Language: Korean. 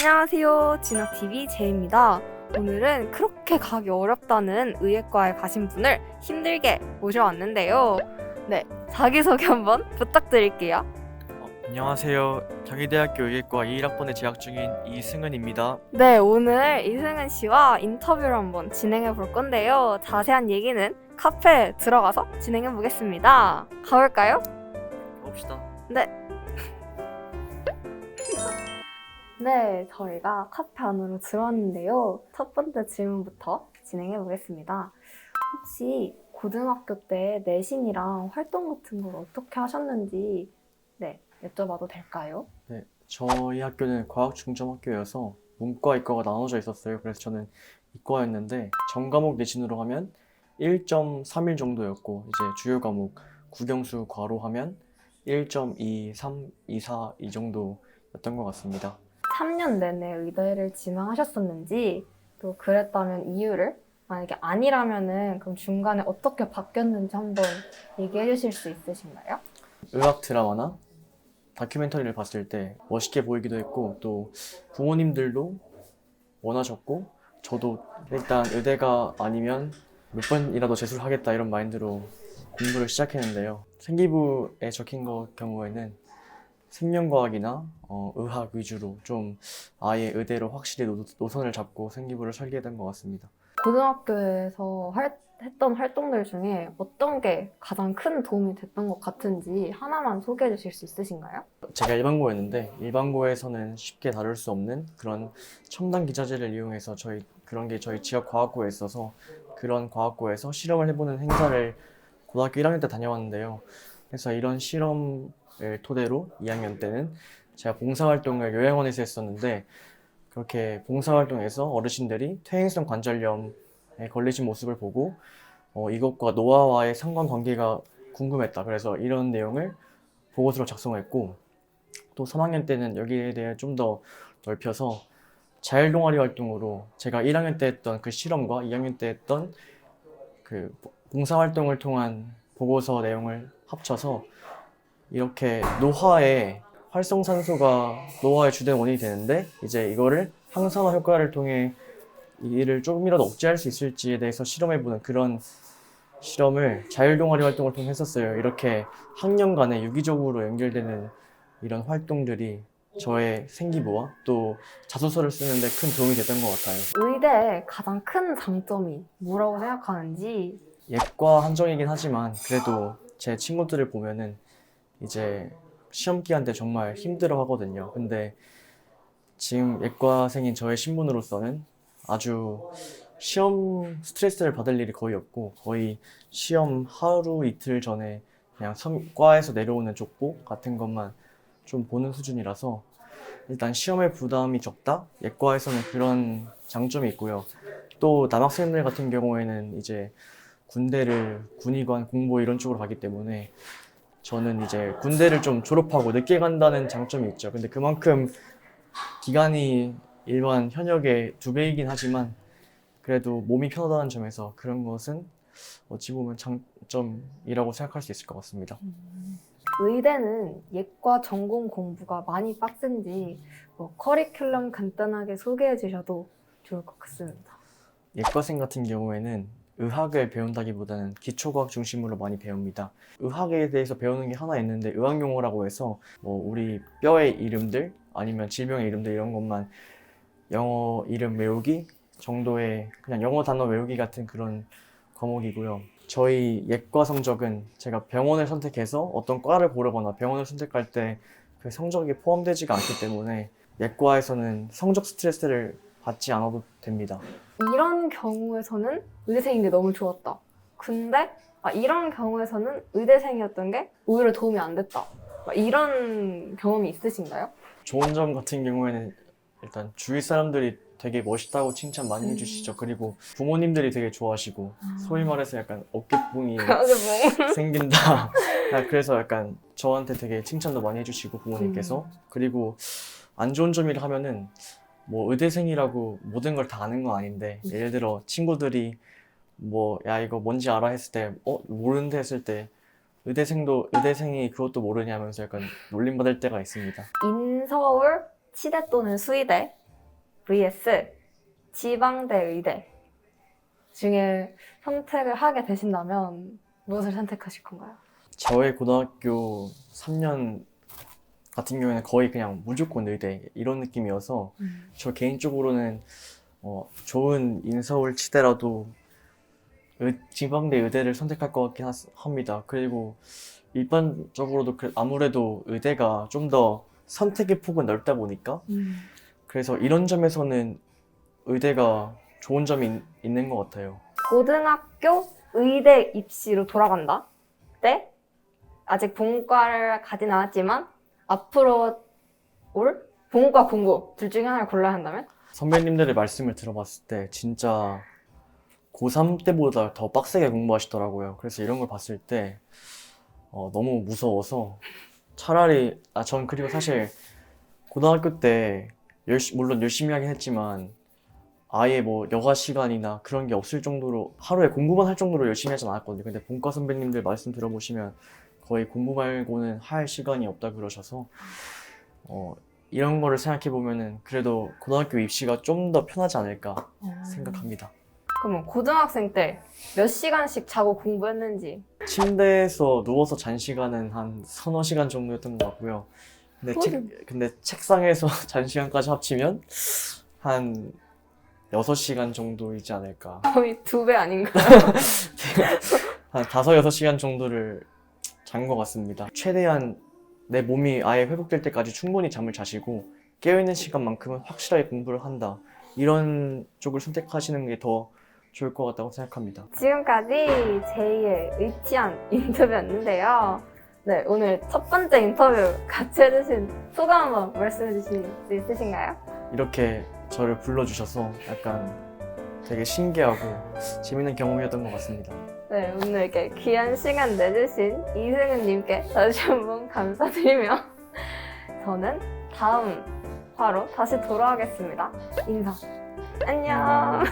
안녕하세요. 진학TV 제이입니다. 오늘은 그렇게 가기 어렵다는 의예과에 가신 분을 힘들게 모셔왔는데요. 네, 자기소개 한번 부탁드릴게요. 안녕하세요. 경희대학교 의예과 21학번에 재학 중인 이승은입니다. 네, 오늘 이승은 씨와 인터뷰를 한번 진행해 볼 건데요. 자세한 얘기는 카페에 들어가서 진행해 보겠습니다. 가볼까요? 봅시다. 네, 저희가 카페 안으로 들어왔는데요. 첫 번째 질문부터 진행해 보겠습니다. 혹시 고등학교 때 내신이랑 활동 같은 걸 어떻게 하셨는지 여쭤봐도 될까요? 네, 저희 학교는 과학중점학교여서 문과, 이과가 나눠져 있었어요. 그래서 저는 이과였는데 전 과목 내신으로 하면 1.31 정도였고 이제 주요 과목 국영수 과로 하면 1.23, 24 이 정도였던 것 같습니다. 3년 내내 의대를 진학하셨었는지 또 그랬다면 이유를 만약에 아니라면은 그럼 중간에 어떻게 바뀌었는지 한번 얘기해 주실 수 있으신가요? 의학 드라마나 다큐멘터리를 봤을 때 멋있게 보이기도 했고 또 부모님들도 원하셨고 저도 일단 의대가 아니면 몇 번이라도 재수를 하겠다 이런 마인드로 공부를 시작했는데요. 생기부에 적힌 것 경우에는 생명과학이나 의학 위주로 좀 아예 의대로 확실히 노선을 잡고 생기부를 설계된 것 같습니다. 고등학교에서 했던 활동들 중에 어떤 게 가장 큰 도움이 됐던 것 같은지 하나만 소개해 주실 수 있으신가요? 제가 일반고였는데 일반고에서는 쉽게 다룰 수 없는 그런 첨단 기자재를 이용해서 그런 게 저희 지역 과학고에 있어서 그런 과학고에서 실험을 해보는 행사를 고등학교 1학년 때 다녀왔는데요. 그래서 이런 실험을 토대로 2학년 때는 제가 봉사활동을 요양원에서 했었는데 그렇게 봉사활동에서 어르신들이 퇴행성 관절염에 걸리신 모습을 보고 이것과 노화와의 상관관계가 궁금했다. 그래서 이런 내용을 보고서로 작성했고 또 3학년 때는 여기에 대해 좀 더 넓혀서 자율동아리 활동으로 제가 1학년 때 했던 그 실험과 2학년 때 했던 그 봉사활동을 통한 보고서 내용을 합쳐서 이렇게 노화에 활성산소가 노화의 주된 원인이 되는데 이제 이거를 항산화 효과를 통해 이를 조금이라도 억제할 수 있을지에 대해서 실험해보는 그런 실험을 자율동아리 활동을 통해 했었어요. 이렇게 학년 간에 유기적으로 연결되는 이런 활동들이 저의 생기부와 또 자소서를 쓰는데 큰 도움이 됐던 것 같아요. 의대의 가장 큰 장점이 뭐라고 생각하는지. 예과 한정이긴 하지만 그래도 제 친구들을 보면은 이제 시험 기간 때 정말 힘들어 하거든요. 근데 지금 예과생인 저의 신분으로서는 아주 시험 스트레스를 받을 일이 거의 없고 거의 시험 하루 이틀 전에 그냥 과에서 내려오는 족보 같은 것만 좀 보는 수준이라서 일단 시험의 부담이 적다? 예과에서는 그런 장점이 있고요. 또 남학생들 같은 경우에는 이제 군대를 군의관, 공보 이런 쪽으로 가기 때문에 저는 이제 군대를 좀 졸업하고 늦게 간다는 장점이 있죠. 근데 그만큼 기간이 일반 현역의 2배이긴 하지만 그래도 몸이 편하다는 점에서 그런 것은 어찌 보면 장점이라고 생각할 수 있을 것 같습니다. 의대는 예과 전공 공부가 많이 빡센지 커리큘럼 간단하게 소개해 주셔도 좋을 것 같습니다. 예과생 같은 경우에는 의학을 배운다기보다는 기초과학 중심으로 많이 배웁니다. 의학에 대해서 배우는 게 하나 있는데 의학용어라고 해서 뭐 우리 뼈의 이름들 아니면 질병의 이름들 이런 것만 영어 이름 외우기 정도의 그냥 영어 단어 외우기 같은 그런 과목이고요. 저희 예과 성적은 제가 병원을 선택해서 어떤 과를 고르거나 병원을 선택할 때 그 성적이 포함되지가 않기 때문에 예과에서는 성적 스트레스를 받지 않아도 됩니다. 이런 경우에서는 의대생인 게 너무 좋았다. 근데 이런 경우에서는 의대생이었던 게 오히려 도움이 안 됐다. 이런 경험이 있으신가요? 좋은 점 같은 경우에는 일단 주위 사람들이 되게 멋있다고 칭찬 많이 해주시죠. 그리고 부모님들이 되게 좋아하시고 소위 말해서 약간 어깨뽕이 생긴다. 그래서 약간 저한테 되게 칭찬도 많이 해주시고 부모님께서 그리고 안 좋은 점이라 하면은 뭐 의대생이라고 모든 걸 다 아는 건 아닌데 예를 들어 친구들이 뭐 야 이거 뭔지 알아 했을 때 모르는데 했을 때 의대생이 그것도 모르냐면서 약간 놀림받을 때가 있습니다. 인서울, 치대 또는 수의대 vs 지방대 의대 중에 선택을 하게 되신다면 무엇을 선택하실 건가요? 저의 고등학교 3년 같은 경우에는 거의 그냥 무조건 의대 이런 느낌이어서 저 개인적으로는 좋은 인서울 치대라도 지방대 의대를 선택할 것 같긴 합니다. 그리고 일반적으로도 아무래도 의대가 좀 더 선택의 폭은 넓다 보니까 그래서 이런 점에서는 의대가 좋은 점이 있는 것 같아요. 고등학교 의대 입시로 돌아간다. 때 아직 본과를 가진 않았지만 앞으로 올 본과 공부 둘 중에 하나를 골라야 한다면? 선배님들의 말씀을 들어봤을 때 진짜 고3 때보다 더 빡세게 공부하시더라고요. 그래서 이런 걸 봤을 때 너무 무서워서 차라리 전 그리고 사실 고등학교 때 물론 열심히 하긴 했지만 아예 뭐 여가 시간이나 그런 게 없을 정도로 하루에 공부만 할 정도로 열심히 하진 않았거든요. 근데 본과 선배님들 말씀 들어보시면 거의 공부 말고는 할 시간이 없다 그러셔서 이런 거를 생각해 보면은 그래도 고등학교 입시가 좀 더 편하지 않을까 생각합니다. 그러면 고등학생 때 몇 시간씩 자고 공부했는지. 침대에서 누워서 잔 시간은 한 서너 시간 정도였던 것 같고요. 근데 책상에서 잔 시간까지 합치면 한 6시간 정도이지 않을까. 거의 2배 아닌가요? 한 5, 6시간 정도를 잔 것 같습니다. 최대한 내 몸이 아예 회복될 때까지 충분히 잠을 자시고 깨어있는 시간만큼은 확실하게 공부를 한다. 이런 쪽을 선택하시는 게 더 좋을 것 같다고 생각합니다. 지금까지 제2의 의치한 인터뷰였는데요. 네, 오늘 첫 번째 인터뷰 같이 해주신 소감 한번 말씀해 주실 수 있으신가요? 이렇게 저를 불러주셔서 약간 되게 신기하고 재밌는 경험이었던 것 같습니다. 네, 오늘 이렇게 귀한 시간 내주신 이승은님께 다시 한번 감사드리며 저는 다음 화로 다시 돌아오겠습니다. 인사. 안녕.